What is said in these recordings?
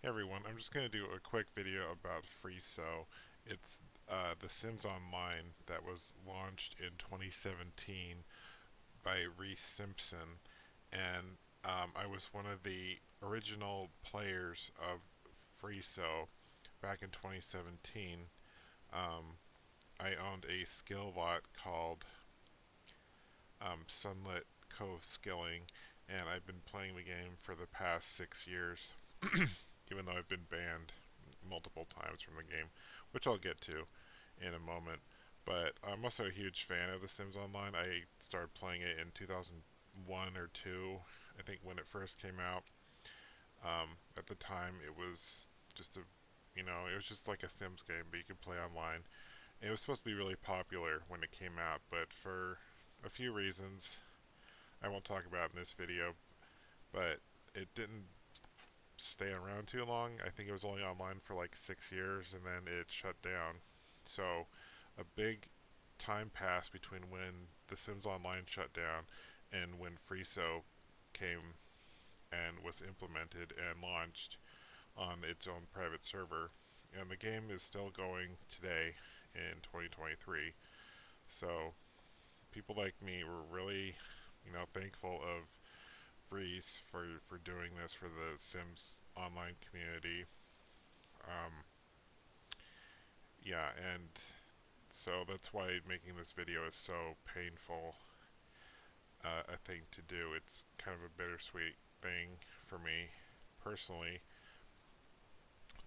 Hey everyone, I'm just going to do a quick video about FreeSO. It's The Sims Online that was launched in 2017 by Reese Simpson, and I was one of the original players of FreeSO back in 2017. Um, I owned a skill bot called Sunlit Cove Skilling, and I've been playing the game for the past 6 years, even though I've been banned multiple times from the game, which I'll get to in a moment. But I'm also a huge fan of The Sims Online. I started playing it in 2001 or 2, I think, when it first came out. At the time, it was just it was just like a Sims game, but you could play online. It was supposed to be really popular when it came out, but for a few reasons I won't talk about in this video, but it didn't stay around too long. I think it was only online for like 6 years and then it shut down. So a big time passed between when The Sims Online shut down and when FreeSO came and was implemented and launched on its own private server. And the game is still going today in 2023. So people like me were really, thankful of Freeze for doing this for the Sims online community. Um, yeah, and so that's why making this video is so painful, a thing to do. It's kind of a bittersweet thing for me personally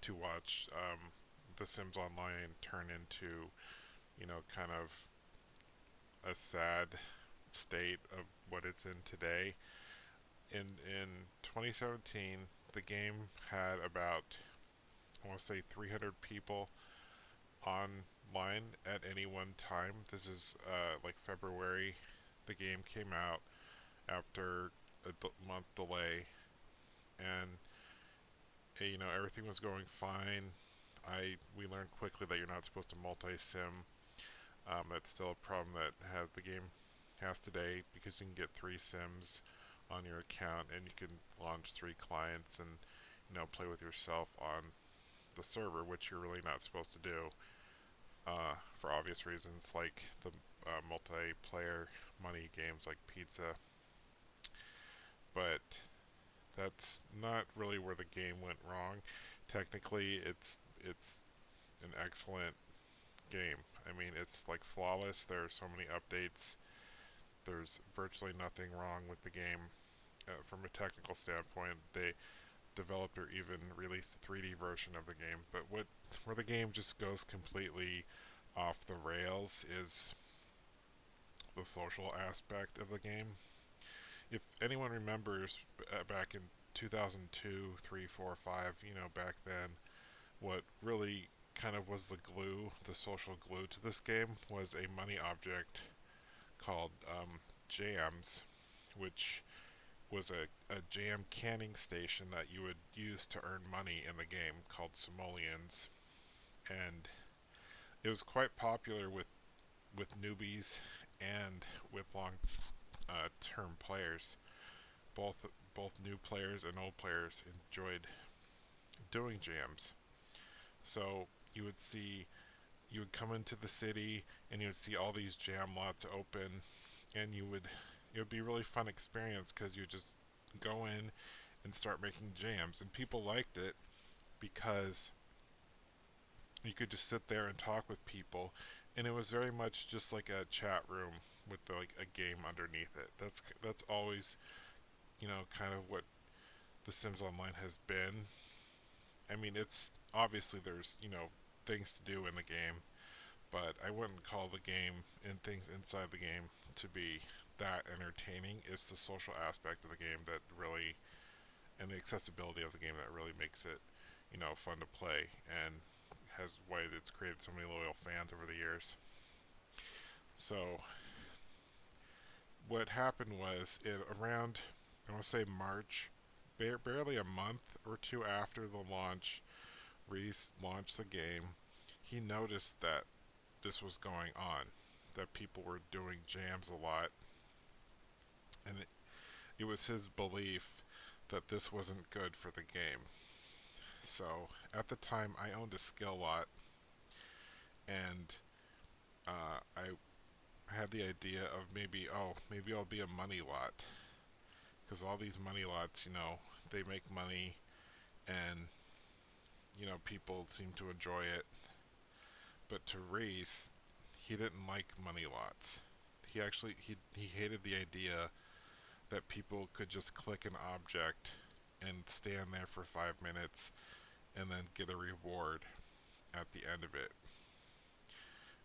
to watch The Sims Online turn into, kind of a sad state of what it's in today. In 2017, the game had about, I want to say, 300 people online at any one time. This is like February. The game came out after a month delay, and everything was going fine. We learned quickly that you're not supposed to multi-sim. That's still a problem that has the game has today because you can get 3 sims on your account and you can launch 3 clients and play with yourself on the server, which you're really not supposed to do, for obvious reasons, like the multiplayer money games like pizza. But that's not really where the game went wrong. Technically, it's an excellent game. I mean, it's like flawless. There are so many updates. There's virtually nothing wrong with the game from a technical standpoint. The developer even released a 3D version of the game. But where the game just goes completely off the rails is the social aspect of the game. If anyone remembers back in 2002, 3, 4, 5, back then, what really kind of was the glue, the social glue to this game was a money object called jams, which was a jam canning station that you would use to earn money in the game called simoleons. And it was quite popular with newbies and with long term players. Both new players and old players enjoyed doing jams. So you would see you would come into the city and you would see all these jam lots open, and it would be a really fun experience because you just go in and start making jams, and people liked it because you could just sit there and talk with people, and it was very much just like a chat room with like a game underneath it. That's always kind of what The Sims Online has been. I mean, it's obviously there's things to do in the game, but I wouldn't call the game and things inside the game to be that entertaining. It's the social aspect of the game that really, and the accessibility of the game that really makes it, fun to play and has why it's created so many loyal fans over the years. So what happened was around, I want to say March, barely a month or two after the launch, Reese launched the game. He noticed that this was going on, that people were doing jams a lot, and it was his belief that this wasn't good for the game. So at the time, I owned a skill lot, and I had the idea of maybe, oh, maybe I'll be a money lot, because all these money lots, they make money, and people seem to enjoy it. But to Reese, he didn't like money lots. He hated the idea that people could just click an object and stand there for 5 minutes and then get a reward at the end of it.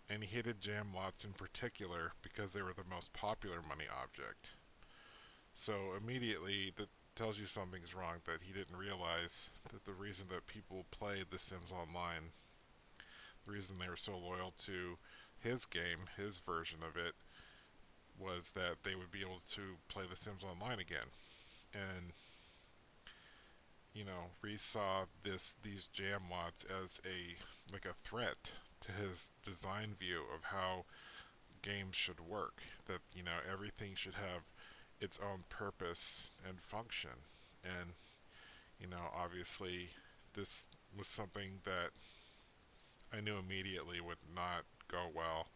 And he hated jam lots in particular because they were the most popular money object. So immediately that tells you something's wrong, that he didn't realize that the reason that people played The Sims Online, the reason they were so loyal to his game, his version of it, was that they would be able to play The Sims Online again. And Reese saw these jam lots as a threat to his design view of how games should work. That everything should have its own purpose and function. And obviously, this was something that I knew immediately would not go well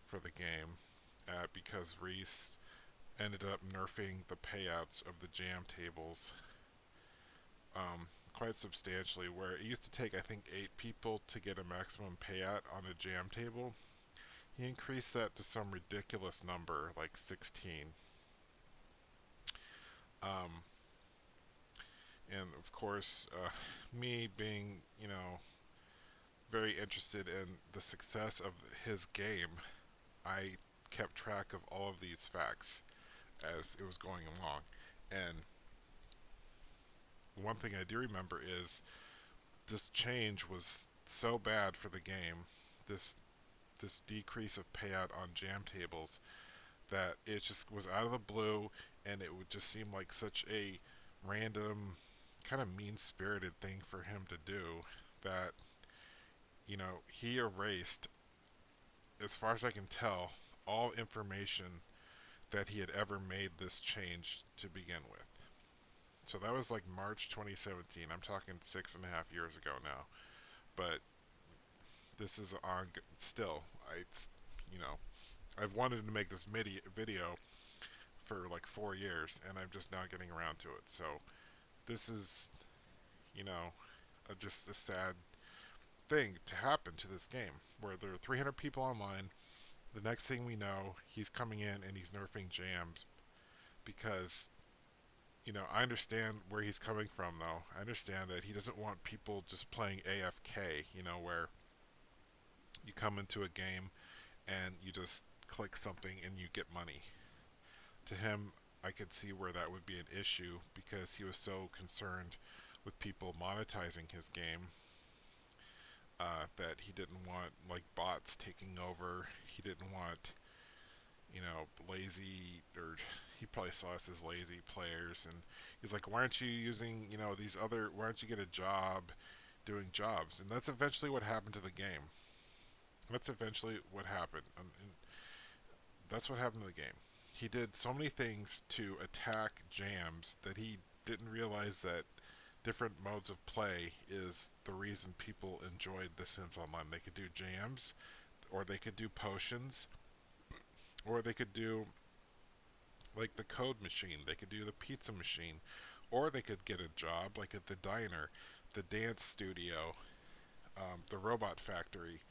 for the game, because Reese ended up nerfing the payouts of the jam tables quite substantially, where it used to take, I think, 8 people to get a maximum payout on a jam table. He increased that to some ridiculous number, like 16. Um, and of course, me being, very interested in the success of his game, I kept track of all of these facts as it was going along. And one thing I do remember is this change was so bad for the game, this this decrease of payout on jam tables, that it just was out of the blue, and it would just seem like such a random, kind of mean-spirited thing for him to do, that he erased, as far as I can tell, all information that he had ever made this change to begin with. So that was like March 2017. I'm talking 6.5 years ago now. But this is on still. You know, I've wanted to make this video for like 4 years, and I'm just now getting around to it. So this is, you know, just a sad thing to happen to this game, where there are 300 people online. The next thing we know, he's coming in and he's nerfing jams because I understand where he's coming from, though. I understand that he doesn't want people just playing AFK, where you come into a game and you just click something and you get money. To him, I could see where that would be an issue because he was so concerned with people monetizing his game, that he didn't want like bots taking over. He didn't want lazy, or he probably saw us as lazy players, and he's like, why aren't you using, these other, why don't you get a job doing jobs? And that's eventually what happened to the game. That's eventually what happened. And that's what happened to the game. He did so many things to attack jams that he didn't realize that different modes of play is the reason people enjoyed The Sims Online. They could do jams, or they could do potions, or they could do like the code machine, they could do the pizza machine, or they could get a job like at the diner, the dance studio, the robot factory.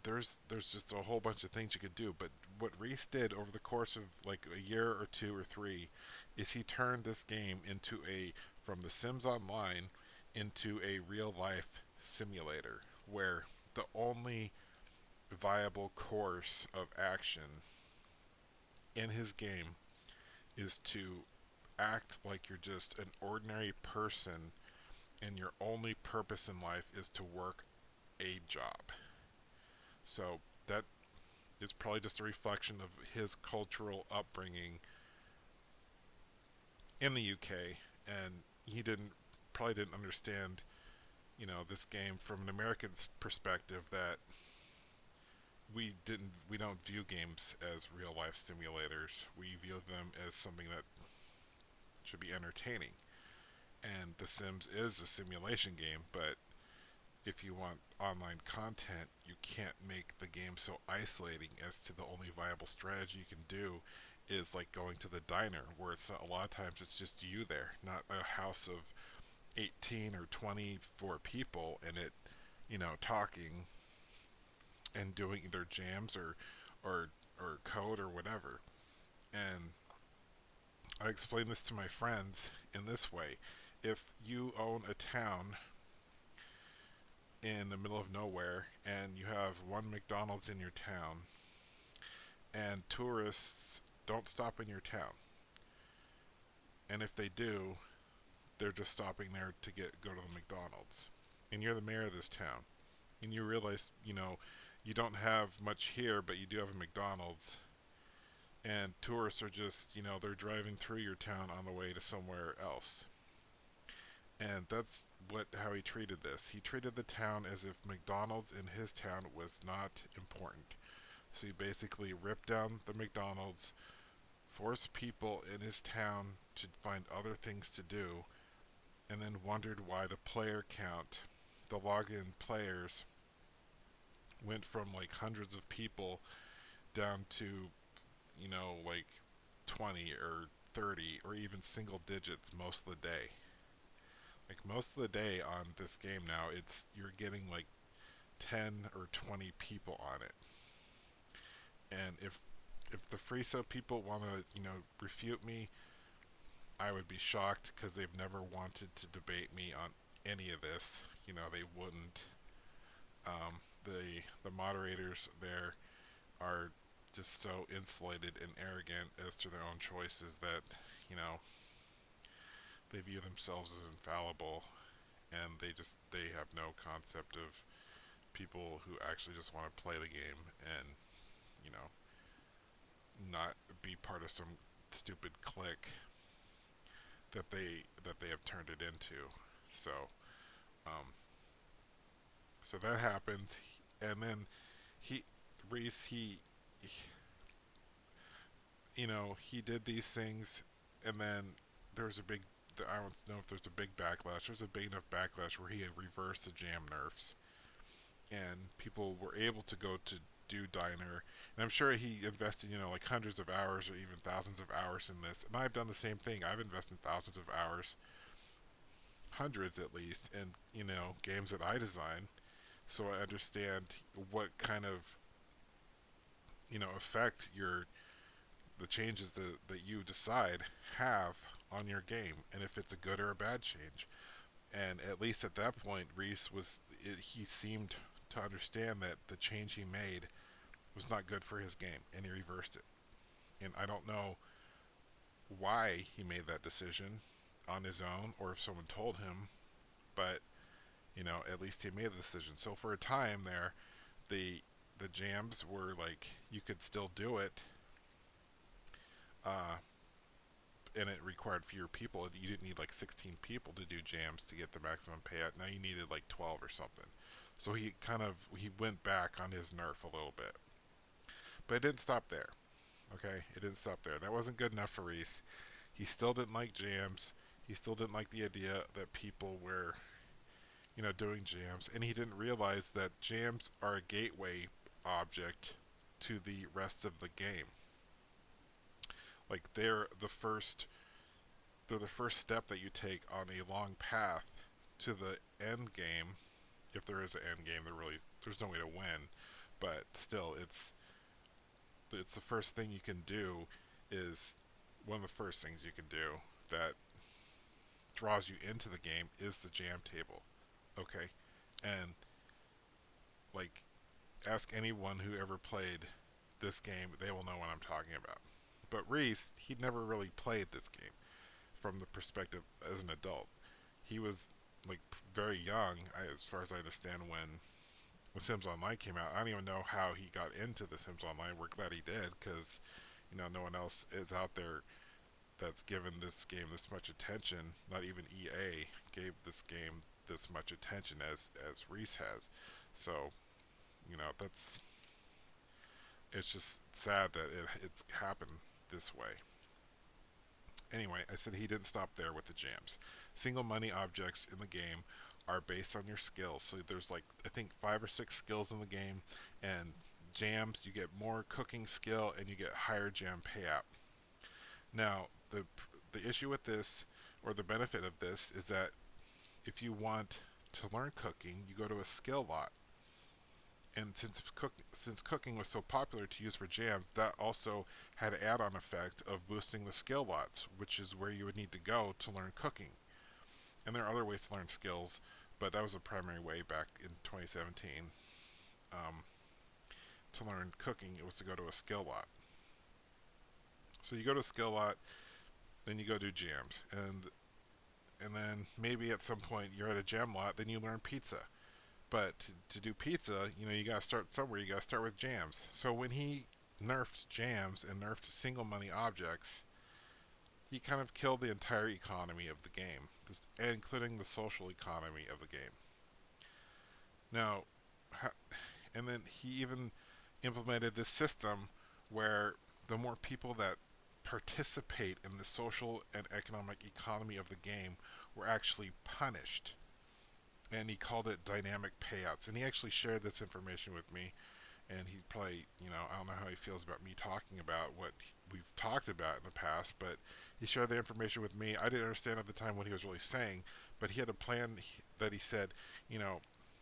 There's just a whole bunch of things you could do. But what Reese did over the course of like a year or 2 or 3 is he turned this game into from The Sims Online into a real life simulator, where the only viable course of action in his game is to act like you're just an ordinary person, and your only purpose in life is to work a job. So that is probably just a reflection of his cultural upbringing in the UK, and he probably didn't understand, this game from an American's perspective, that we don't view games as real life simulators. We view them as something that should be entertaining. And The Sims is a simulation game, but if you want online content, you can't make the game so isolating as to the only viable strategy you can do is like going to the diner, where it's a lot of times it's just you there, not a house of 18 or 24 people in it, talking and doing either jams or or code or whatever. And I explain this to my friends in this way: if you own a town in the middle of nowhere and you have one McDonald's in your town and tourists don't stop in your town, and if they do, they're just stopping there to go to the McDonald's, and you're the mayor of this town, and you realize, you don't have much here, but you do have a McDonald's, and tourists are just, they're driving through your town on the way to somewhere else. And that's how he treated this. He treated the town as if McDonald's in his town was not important. So he basically ripped down the McDonald's, forced people in his town to find other things to do, and then wondered why the player count, the login players, went from like hundreds of people down to, like 20 or 30 or even single digits most of the day. Like most of the day on this game now, you're getting like 10 or 20 people on it. And if the FreeSO people want to, refute me, I would be shocked because they've never wanted to debate me on any of this. They wouldn't. The moderators there are just so insulated and arrogant as to their own choices that, you know, they view themselves as infallible, and they have no concept of people who actually just want to play the game and, you know, not be part of some stupid clique that they have turned it into. So, um, so that happens, and then he Reese he did these things, and then there was a big. I don't know if there's a big backlash. There's a big enough backlash where he had reversed the jam nerfs, and people were able to go to do Diner. And I'm sure he invested, like hundreds of hours or even thousands of hours in this. And I've done the same thing. I've invested thousands of hours, hundreds at least, in games that I design. So I understand what kind of effect the changes that you decide have on your game, and if it's a good or a bad change. And at least at that point, he seemed to understand that the change he made was not good for his game, and he reversed it. And I don't know why he made that decision on his own, or if someone told him, but at least he made the decision. So for a time there, the the jams were like you could still do it, uh, and it required fewer people. You didn't need like 16 people to do jams to get the maximum payout. Now you needed like 12 or something. So he went back on his nerf a little bit, but it didn't stop there. Okay, it didn't stop there. That wasn't good enough for Reese. He still didn't like jams. He still didn't like the idea that people were, doing jams, and he didn't realize that jams are a gateway object to the rest of the game. Like they're the first step that you take on a long path to the end game. If there is an end game, there's no way to win, but still, it's the first thing you can do. Is one of the first things you can do that draws you into the game is the jam table. Okay, and like ask anyone who ever played this game, they will know what I'm talking about. But Reese, he'd never really played this game from the perspective as an adult. He was like very young, as far as I understand, when The Sims Online came out. I don't even know how he got into The Sims Online. We're glad he did, because no one else is out there that's given this game this much attention. Not even EA gave this game this much attention as Reese has. So that's it's just sad that it's happened this way. Anyway, I said he didn't stop there with the jams. Single money objects in the game are based on your skills. So there's like, I think, 5 or 6 skills in the game, and jams, you get more cooking skill and you get higher jam payout. Now, the issue with this, or the benefit of this, is that if you want to learn cooking, you go to a skill lot. And since cooking was so popular to use for jams, that also had an add-on effect of boosting the skill lots, which is where you would need to go to learn cooking. And there are other ways to learn skills, but that was the primary way back in 2017 um, to learn cooking. It was to go to a skill lot. So you go to a skill lot, then you go do jams, and then maybe at some point you're at a jam lot, then you learn pizza. But to do pizza, you got to start somewhere. You got to start with jams. So when he nerfed jams and nerfed single money objects, he kind of killed the entire economy of the game, including the social economy of the game. Now, and then he even implemented this system where the more people that participate in the social and economic economy of the game were actually punished. And he called it dynamic payouts. And he actually shared this information with me. And he probably, I don't know how he feels about me talking about what we've talked about in the past, but he shared the information with me. I didn't understand at the time what he was really saying, but he had a plan that he said, you know,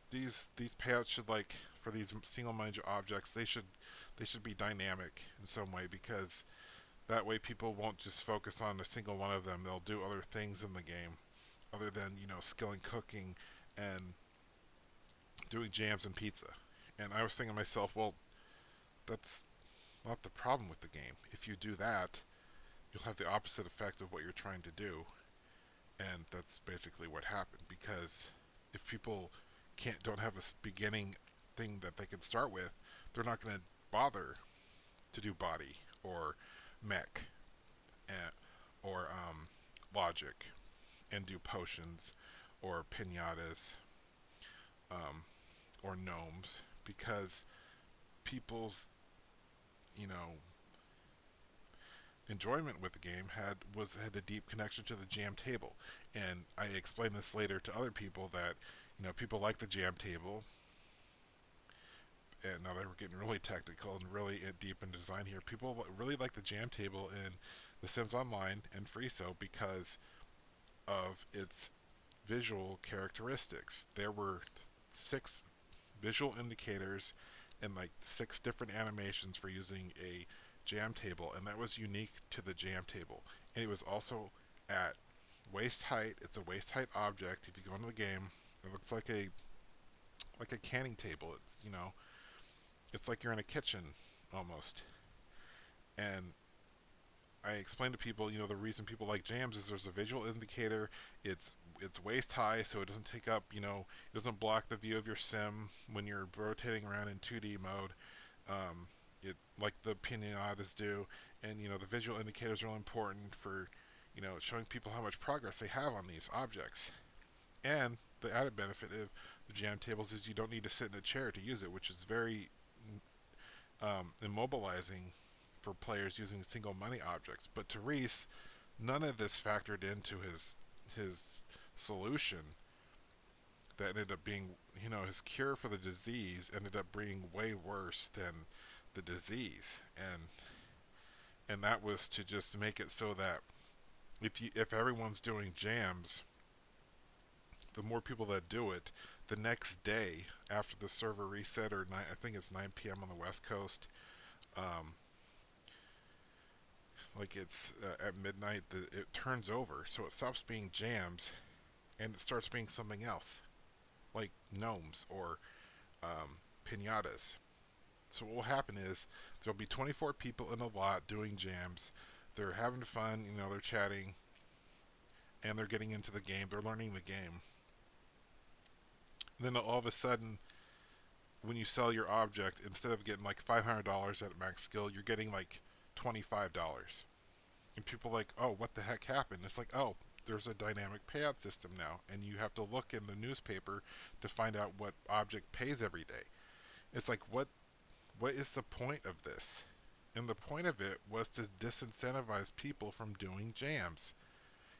these payouts should, like, for these single-minded objects, they should be dynamic in some way, because that way people won't just focus on a single one of them. They'll do other things in the game other than, skill and cooking and doing jams and pizza. And I was thinking to myself, well, that's not the problem with the game. If you do that, you'll have the opposite effect of what you're trying to do. And that's basically what happened, because if people don't have a beginning thing that they can start with, they're not going to bother to do body or mech and, or logic and do potions or pinatas um, or gnomes, because people's you know enjoyment with the game had a deep connection to the jam table. And I explained this later to other people that people like the jam table. And now that we're getting really technical and really deep in design here, people really like the jam table in The Sims Online and FreeSO because of its visual characteristics. There were 6 visual indicators and like 6 different animations for using a jam table, and that was unique to the jam table. And it was also at waist height. It's a waist height object. If you go into the game, it looks like a canning table. It's like you're in a kitchen almost. And I explain to people, the reason people like jams is there's a visual indicator. It's waist high, so it doesn't take up, it doesn't block the view of your sim when you're rotating around in 2D mode. It like the pinatas do, and the visual indicators are really important for, showing people how much progress they have on these objects. And the added benefit of the jam tables is you don't need to sit in a chair to use it, which is very immobilizing for players using single money objects. But to Reese, none of this factored into his solution that ended up being, his cure for the disease ended up being way worse than the disease. And that was to just make it so that if everyone's doing jams, the more people that do it, the next day after the server reset, or I think it's 9 p.m. on the West Coast, like it's at midnight, it turns over, so it stops being jams, and it starts being something else, like gnomes or pinatas. So what will happen is there'll be 24 people in a lot doing jams. They're having fun, they're chatting, and they're getting into the game. They're learning the game. And then all of a sudden, when you sell your object, instead of getting like $500 at max skill, you're getting like $25. And people are like, oh, what the heck happened? It's like, oh, there's a dynamic payout system now, and you have to look in the newspaper to find out what object pays every day. It's like, what is the point of this? And the point of it was to disincentivize people from doing jams.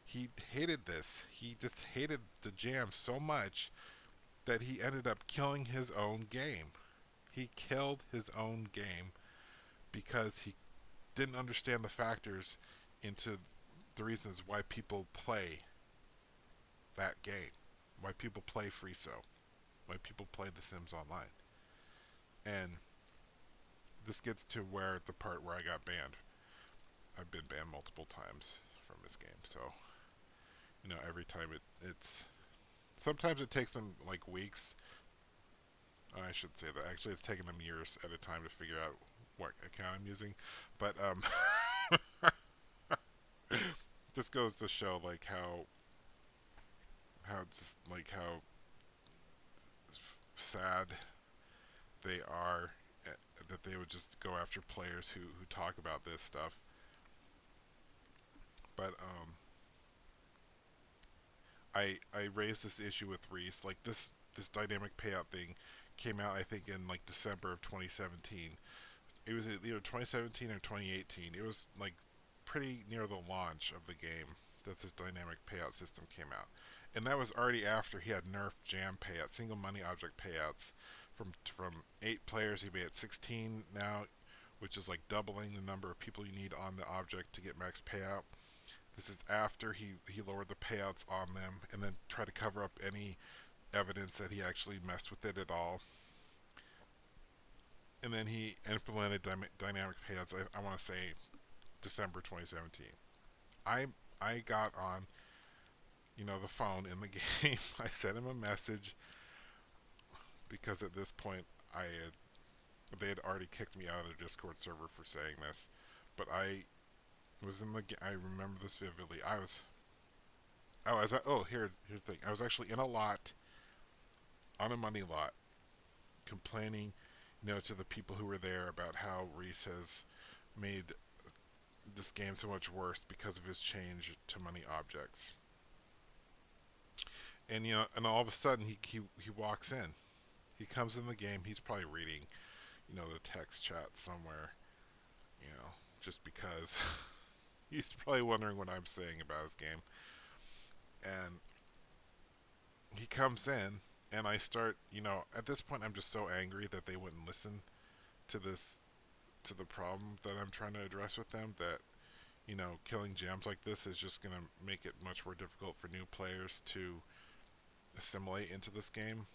He hated this. He just hated the jam so much that he ended up killing his own game. He killed his own game because he didn't understand the factors into the reasons why people play that game, why people play FreeSO, why people play The Sims Online. And this gets to where the part where I got banned. I've been banned multiple times from this game, so every time it's sometimes it takes them like weeks. I should say that actually it's taken them years at a time to figure out what account I'm using, but this goes to show like how just like how sad they are that they would just go after players who talk about this stuff. But I raised this issue with Reese. Like this dynamic payout thing came out I think in like December of 2017. It was either 2017 or 2018. It was like pretty near the launch of the game that this dynamic payout system came out, and that was already after he had nerfed jam payouts, single money object payouts, from 8 players. He made it 16 now, which is like doubling the number of people you need on the object to get max payout. This is after he lowered the payouts on them and then tried to cover up any evidence that he actually messed with it at all. And then he implemented dynamic payouts. I want to say December 2017. I I got on the phone in the game. I sent him a message because at this point they had already kicked me out of their Discord server for saying this. But I was in the I remember this vividly. Here's the thing. I was actually in a lot on a money lot complaining to the people who were there about how Reese has made this game so much worse because of his change to money objects. And and all of a sudden he walks in. He comes in the game. He's probably reading, the text chat somewhere, just because he's probably wondering what I'm saying about his game. And he comes in, and I start, at this point I'm just so angry that they wouldn't listen to to the problem that I'm trying to address with them, that killing gems like this is just going to make it much more difficult for new players to assimilate into this game,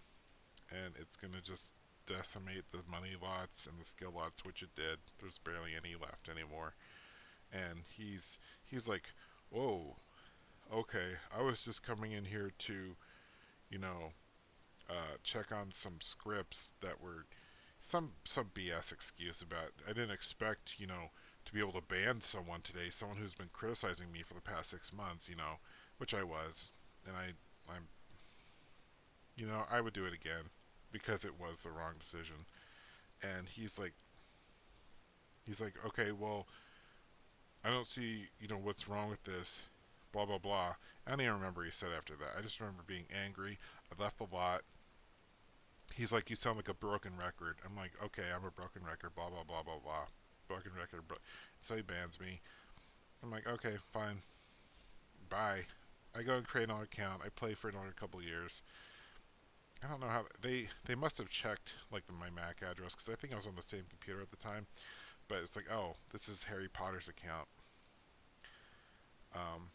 and it's going to just decimate the money lots and the skill lots, which it did. There's barely any left anymore. And he's like, whoa, okay, I was just coming in here to, you know, check on some scripts that were some BS excuse about. I didn't expect, to be able to ban someone today, someone who's been criticizing me for the past 6 months, which I was, and I'm, I would do it again because it was the wrong decision. And he's like, okay, well, I don't see, what's wrong with this, blah blah blah. I don't even remember what he said after that. I just remember being angry. I left the lot. He's like, you sound like a broken record. I'm like, okay, I'm a broken record, blah blah blah blah blah. Broken record, so he bans me. I'm like, okay, fine, bye. I go and create another account. I play for another couple years. I don't know how they must have checked like my MAC address because I think I was on the same computer at the time. But it's like, oh, this is Harry Potter's account. Um,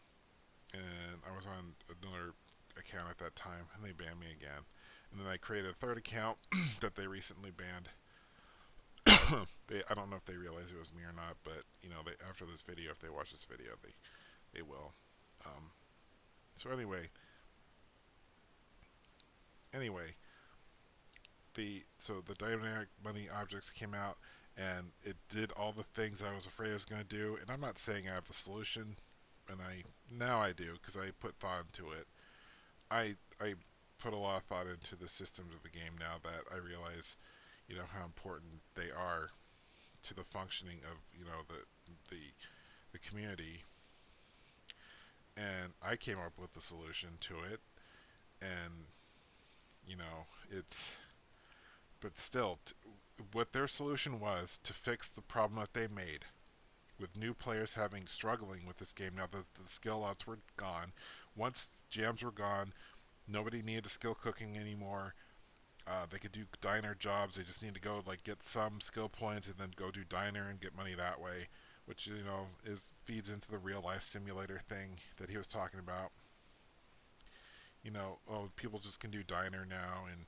and I was on another account at that time, and they banned me again. And then I created a third account that they recently banned. I don't know if they realize it was me or not, but after this video, if they watch this video, they will. Um, so anyway, the dynamic money objects came out, and it did all the things I was afraid it was going to do. And I'm not saying I have the solution, and now I do because I put thought into it. I put a lot of thought into the systems of the game now that I realize, how important they are to the functioning of the the community. And I came up with the solution to it, and it's but still, what their solution was to fix the problem that they made with new players having struggling with this game. Now the skill lots were gone. Once jams were gone, nobody needed skill cooking anymore. They could do diner jobs. They just need to go like get some skill points and then go do diner and get money that way, which is feeds into the real life simulator thing that he was talking about. Oh, people just can do diner now, and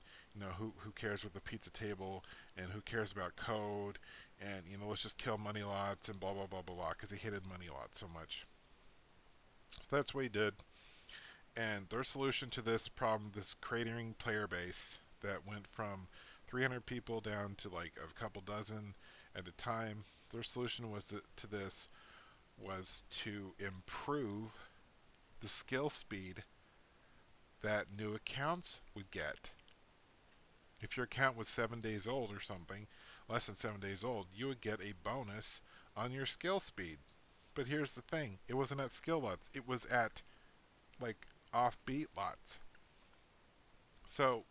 who cares with the pizza table, and who cares about code, and let's just kill money lots and blah blah blah blah blah because he hated money lots so much. So that's what he did, and their solution to this problem, this cratering player base that went from 300 people down to like a couple dozen at a time, their solution to this was to improve the skill speed that new accounts would get. If your account was 7 days old or something, less than 7 days old, you would get a bonus on your skill speed. But here's the thing, it wasn't at skill lots, it was at like offbeat lots. So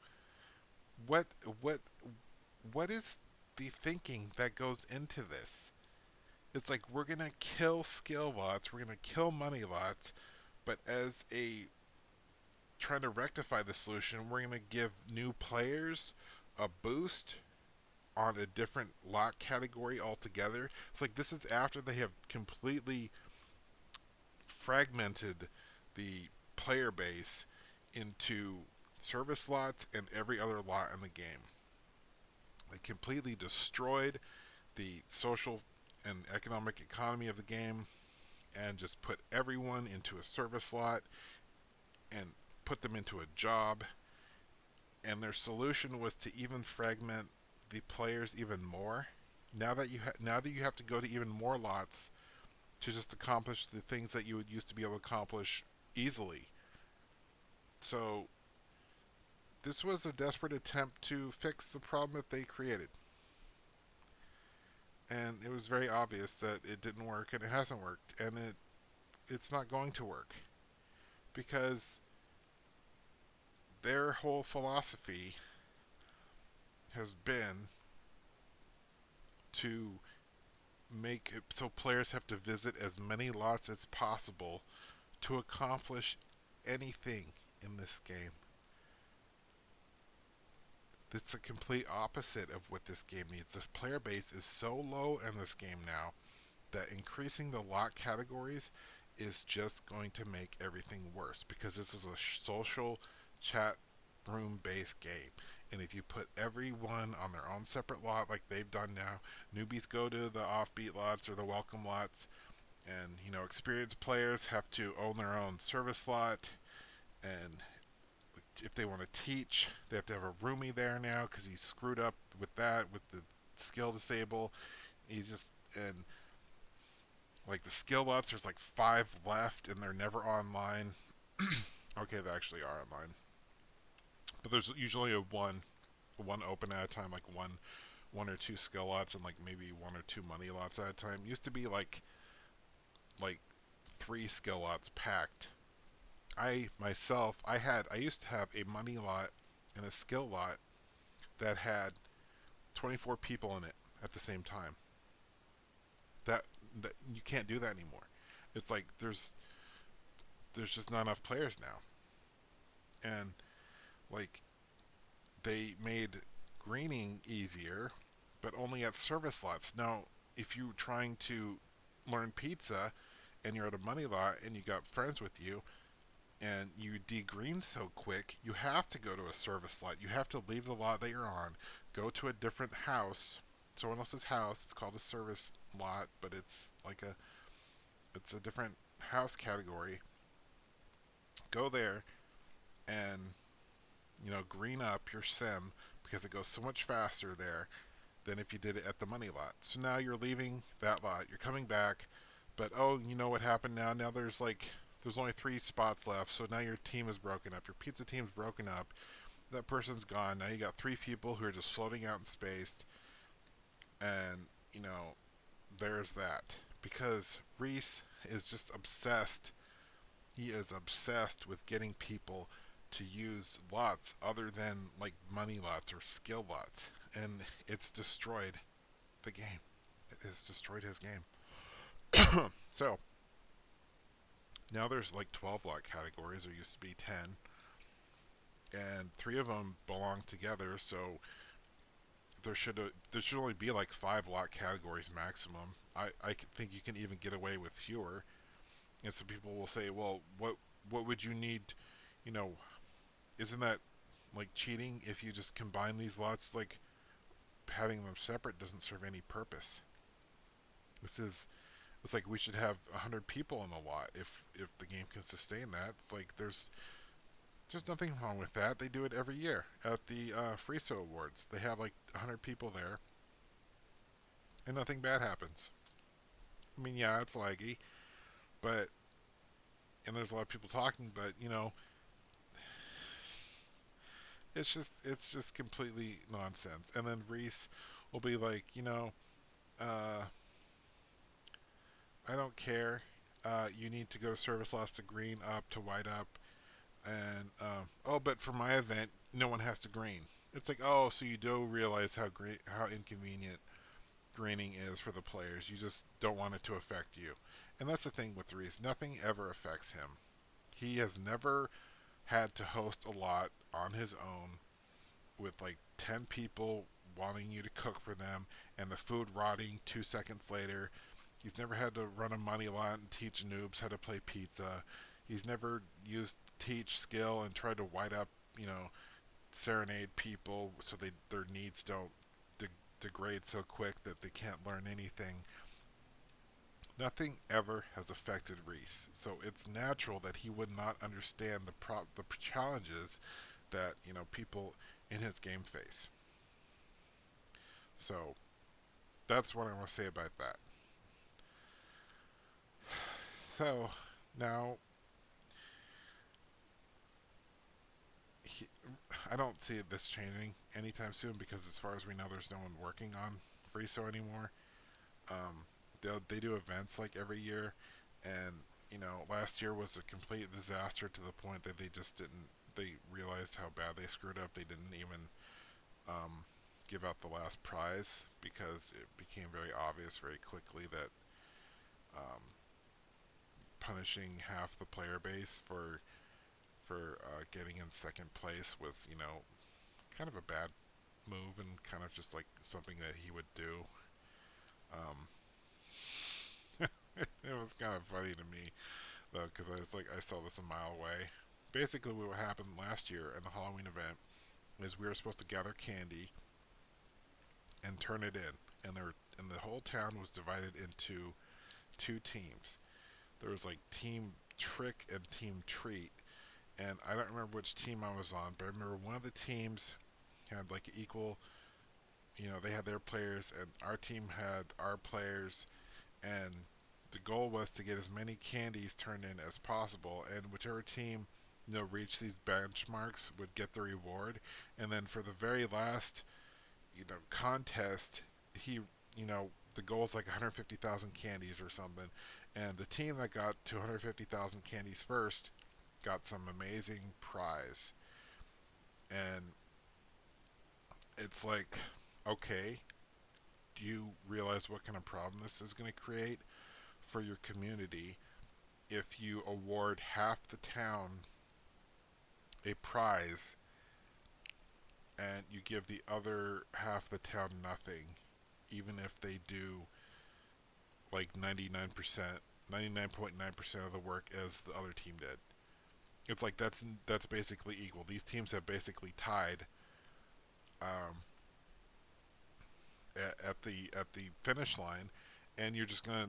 what what what is the thinking that goes into this? It's like we're gonna kill skill lots, we're gonna kill money lots, but as a trying to rectify the solution, we're going to give new players a boost on a different lot category altogether. It's like this is after they have completely fragmented the player base into service lots and every other lot in the game. They completely destroyed the social and economic economy of the game and just put everyone into a service lot and put them into a job. And their solution was to even fragment the players even more. Now that you have to go to even more lots to just accomplish the things that you would used to be able to accomplish easily. So this was a desperate attempt to fix the problem that they created. And it was very obvious that it didn't work, and it hasn't worked, and it's not going to work because their whole philosophy has been to make it so players have to visit as many lots as possible to accomplish anything in this game. It's a complete opposite of what this game needs. The player base is so low in this game now that increasing the lot categories is just going to make everything worse because this is a social chat room based game. And if you put everyone on their own separate lot like they've done now, newbies go to the offbeat lots or the welcome lots, and experienced players have to own their own service lot, and if they want to teach, they have to have a roomie there now because he screwed up with that with the skill disable. He just and like the skill lots, there's like 5 left and they're never online. Okay, they actually are online, but there's usually a one open at a time, like one or two skill lots and like maybe one or two money lots at a time. It used to be like 3 skill lots packed. I used to have a money lot and a skill lot that had 24 people in it at the same time. That, that you can't do that anymore. It's like there's just not enough players now. And like they made greening easier, but only at service slots. Now, if you're trying to learn pizza and you're at a money lot and you got friends with you and you degreen so quick, you have to go to a service lot. You have to leave the lot that you're on, go to a different house, someone else's house. It's called a service lot, but it's a different house category. Go there and green up your sim because it goes so much faster there than if you did it at the money lot. So now you're leaving that lot, you're coming back, but oh, you know what happened now? Now there's only 3 spots left, so now your team is broken up. Your pizza team's broken up. That person's gone. Now you got 3 people who are just floating out in space, and there's that. Because Reese is just obsessed. He is obsessed with getting people to use lots other than like money lots or skill lots, and it's destroyed the game. It has destroyed his game. So now there's like 12 lot categories. There used to be 10, and three of them belong together. So there should only be like 5 lot categories maximum. I think you can even get away with fewer. And some people will say, well, what would you need? You know, isn't that like cheating if you just combine these lots? Like having them separate doesn't serve any purpose. This is it's like we should have 100 people in a lot if the game can sustain that. It's like there's nothing wrong with that. They do it every year at the FreeSO Awards. They have like 100 people there, and nothing bad happens. I mean, yeah, it's laggy, but and there's a lot of people talking, but it's just completely nonsense. And then Reese will be like, uh, I don't care. You need to go service loss to green up to white up, and oh, but for my event, no one has to green. It's like, oh, so you do realize how inconvenient greening is for the players. You just don't want it to affect you, and that's the thing with Reese. Nothing ever affects him. He has never had to host a lot on his own with like 10 people wanting you to cook for them and the food rotting 2 seconds later. He's never had to run a money lot and teach noobs how to play pizza. He's never used teach skill and tried to white up, serenade people so their needs don't degrade so quick that they can't learn anything. Nothing ever has affected Reese, so it's natural that he would not understand the challenges that people in his game face. So that's what I want to say about that. So now he, I don't see this changing anytime soon because, as far as we know, there's no one working on FreeSO anymore. Um, they do events like every year, and last year was a complete disaster to the point that they just didn't. They realized how bad they screwed up. They didn't even give out the last prize because it became very obvious very quickly that um, punishing half the player base for getting in second place was kind of a bad move and kind of just like something that he would do. Um, it was kind of funny to me though because I saw this a mile away. Basically, what happened last year in the Halloween event is we were supposed to gather candy and turn it in, and the whole town was divided into 2 teams. There was like Team Trick and Team Treat, and I don't remember which team I was on, but I remember one of the teams had like equal, they had their players, and our team had our players, and the goal was to get as many candies turned in as possible, and whichever team reached these benchmarks would get the reward. And then for the very last contest, he the goal is like 150,000 candies or something, and the team that got to 150,000 candies first got some amazing prize. And it's like, okay, do you realize what kind of problem this is going to create for your community if you award half the town a prize and you give the other half the town nothing, even if they do like 99.9% of the work as the other team did. It's like that's basically equal. These teams have basically tied um, at the finish line, and you're just gonna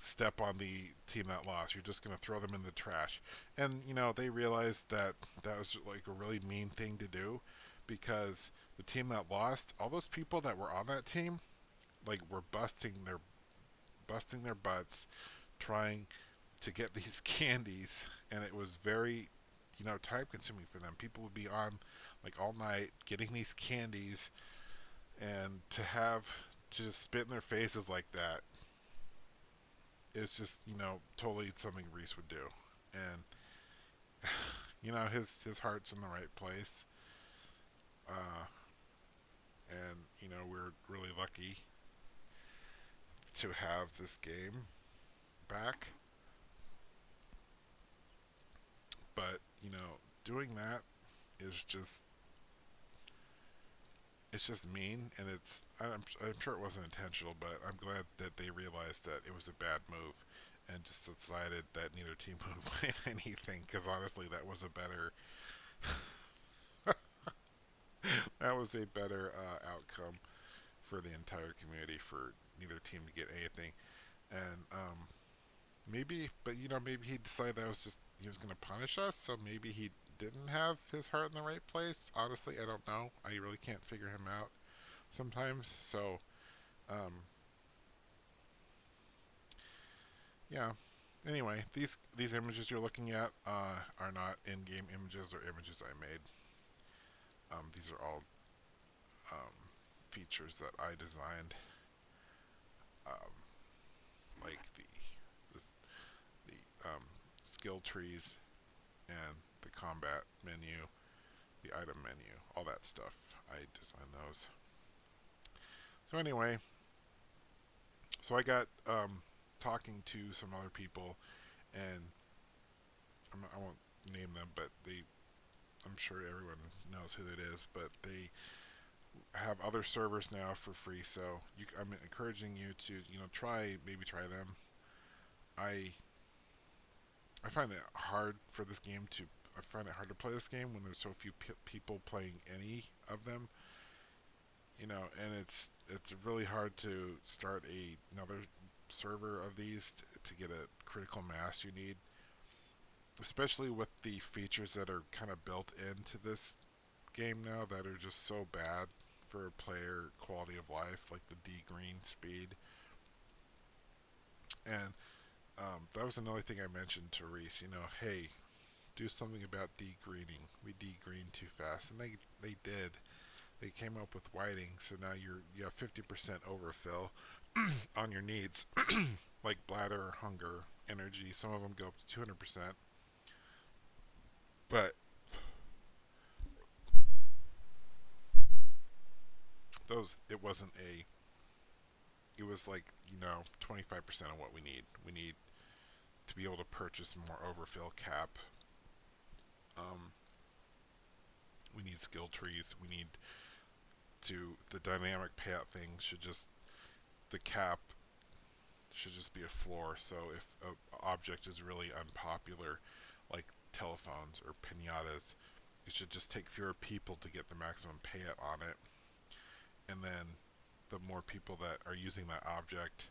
step on the team that lost. You're just gonna throw them in the trash, and they realized that that was like a really mean thing to do, because the team that lost, all those people that were on that team, like were busting their butts trying to get these candies, and it was very time consuming for them. People would be on like all night getting these candies, and to just spit in their faces like that is just totally something Reese would do. And his heart's in the right place. Uh, and we're really lucky to have this game back. But doing that is just it's just mean, and I'm sure it wasn't intentional, but I'm glad that they realized that it was a bad move, and just decided that neither team would win anything. Because honestly, that was a better outcome for the entire community, for neither team to get anything. And maybe, but maybe he decided that was just he was going to punish us, so maybe he didn't have his heart in the right place. Honestly, I don't know. I really can't figure him out sometimes. So, um, yeah. Anyway, these images you're looking at are not in-game images or images I made. These are all features that I designed, um, like this, the skill trees and the combat menu, the item menu, all that stuff. I designed those. So anyway, so I got talking to some other people, and I won't name them, but I'm sure everyone knows who it is, but they have other servers now for free. So I'm encouraging you to try them. I I find it hard for this game to I find it hard to play this game when there's so few people playing any of them. And it's really hard to start another server of these to get a critical mass you need, especially with the features that are kind of built into this game now that are just so bad for player quality of life, like the degreen speed. And that was another thing I mentioned to Reese. Hey, do something about degreening. We degreen too fast, and they did. They came up with whiting, so now you have 50% overfill on your needs, like bladder, hunger, energy. Some of them go up to 200%. But those it wasn't a it was like 25% of what we need. We need to be able to purchase more overfill cap. Um, we need skill trees. We need to the dynamic payout thing should just the cap should just be a floor. So if an object is really unpopular, like telephones or pinatas, it should just take fewer people to get the maximum payout on it. And then the more people that are using that object,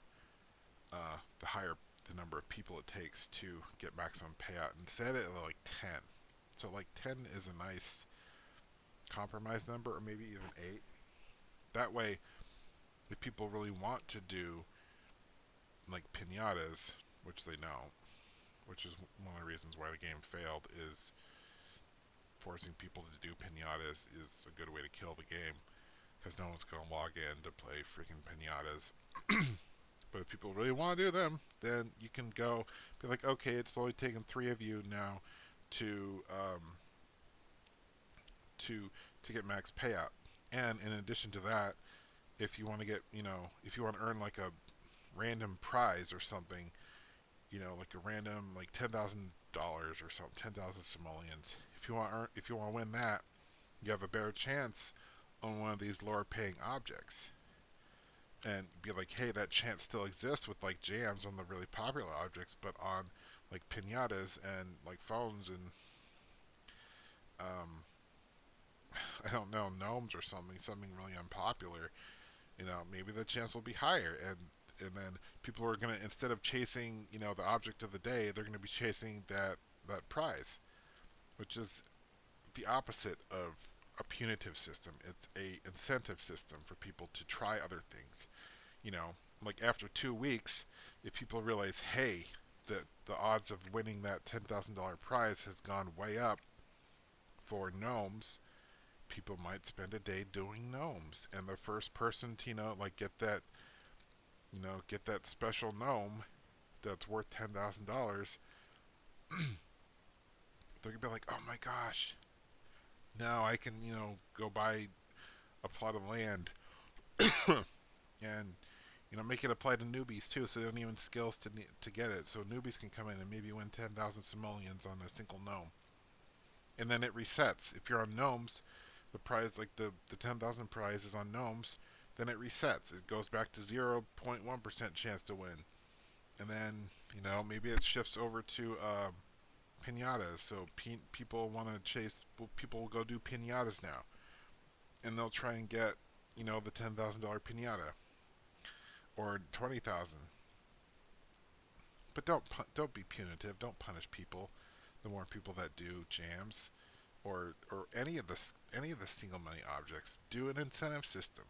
the higher the number of people it takes to get maximum payout. And set it at like 10. So like 10 is a nice compromise number, or maybe even 8. That way, if people really want to do like pinatas, which they don't, which is one of the reasons why the game failed, is forcing people to do pinatas is a good way to kill the game, because no one's going to log in to play freaking pinatas. But if people really want to do them, then you can go be like, okay, it's only taken 3 of you now to to get max payout. And in addition to that, if you want to if you want to earn like a random prize or something, like a random like $10,000 or something, 10,000 simoleons. If you want to win that, you have a better chance on one of these lower paying objects. And be like, hey, that chance still exists with like jams on the really popular objects, but on like pinatas and like phones and um, I don't know, gnomes or something really unpopular, maybe the chance will be higher. And then people are gonna, instead of chasing the object of the day, they're gonna be chasing that prize, which is the opposite of a punitive system. It's a incentive system for people to try other things. you know, like after 2 weeks, if people realize, hey, that the odds of winning that $10,000 prize has gone way up for gnomes, people might spend a day doing gnomes. And the first person to, like get that special gnome that's worth $10,000 they're gonna be like, oh my gosh, now I can, go buy a plot of land and make it apply to newbies too, so they don't even skills to get it. So newbies can come in and maybe win 10,000 simoleons on a single gnome, and then it resets. If you're on gnomes, the prize, like the 10,000 prize, is on gnomes. Then it resets. It goes back to 0.1% chance to win, and then maybe it shifts over to pinatas. So people want to chase. People will go do pinatas now, and they'll try and get the $10,000 pinata or 20,000. But don't be punitive. Don't punish people. The more people that do jams or any of the single money objects, do an incentive system.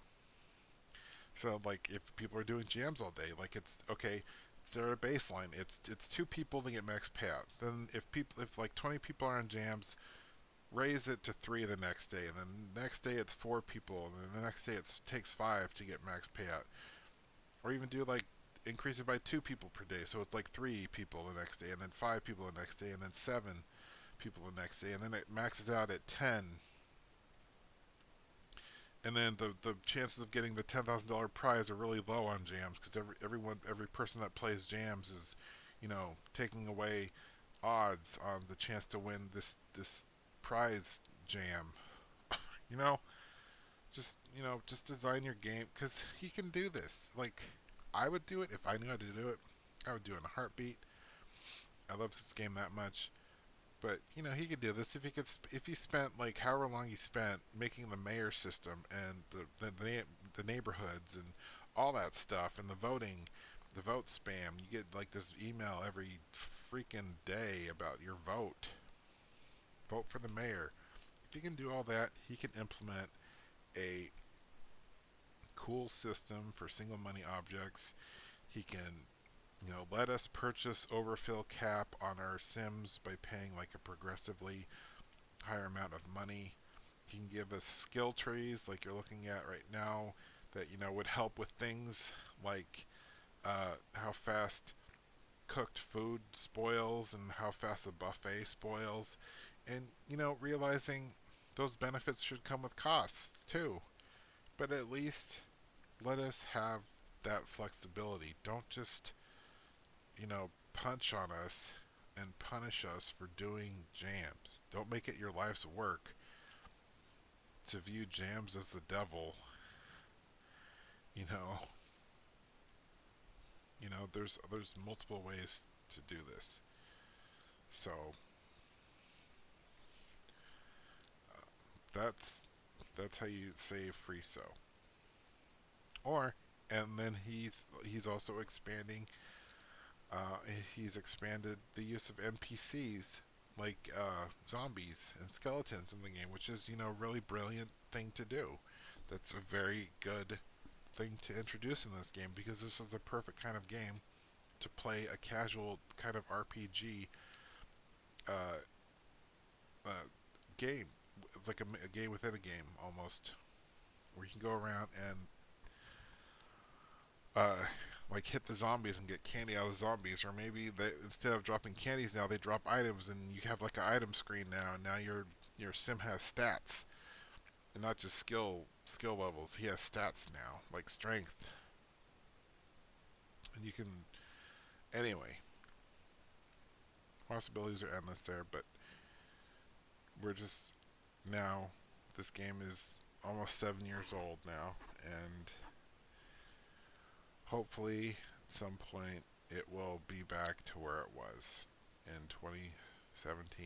So like if people are doing jams all day, like it's okay. They're a baseline. It's two people to get max payout. Then if like 20 people are on jams, raise it to three the next day, and then the next day it's four people, and then the next day it takes five to get max payout. Or even do like increase it by two people per day, so it's like three people the next day, and then five people the next day, and then seven people the next day, and then it maxes out at 10. And then the chances of getting the $10,000 prize are really low on jams because every person that plays jams is, taking away odds on the chance to win this prize jam. You know, just design your game because he can do this. Like I would do it if I knew how to do it. I would do it in a heartbeat. I love this game that much. But he could do this if he spent like however long he spent making the mayor system and the neighborhoods and all that stuff and the vote spam. You get like this email every freaking day about your vote. Vote for the mayor. If he can do all that, he can implement a cool system for single money objects. He can let us purchase overfill cap on our Sims by paying like a progressively higher amount of money. He can give us skill trees like you're looking at right now that would help with things like how fast cooked food spoils and how fast a buffet spoils, and realizing those benefits should come with costs too. But at least let us have that flexibility. Don't just punch on us and punish us for doing jams. Don't make it your life's work to view jams as the devil. You know, there's multiple ways to do this. So that's that's how you save FreeSO. Or and then he's also expanding. He's expanded the use of NPCs like zombies and skeletons in the game, which is really brilliant thing to do. That's a very good thing to introduce in this game because this is a perfect kind of game to play a casual kind of RPG uh, uh, game. It's like a game within a game almost, where you can go around and uh, like hit the zombies and get candy out of the zombies, or maybe instead of dropping candies now they drop items, and you have like an item screen now, and now your sim has stats and not just skill levels. He has stats now like strength, and you can anyway. Possibilities are endless there, but we're just now. This game is almost 7 years old now, and hopefully at some point it will be back to where it was in 2017,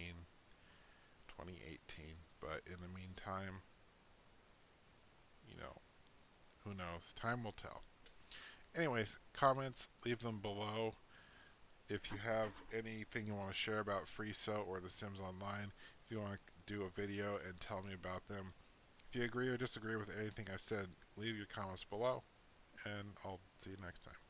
2018. But in the meantime, you know, who knows? Time will tell. Anyways, comments, leave them below. If you have anything you want to share about FreeSO or The Sims Online, if you want to do a video and tell me about them. If you agree or disagree with anything I said, leave your comments below, and I'll see you next time.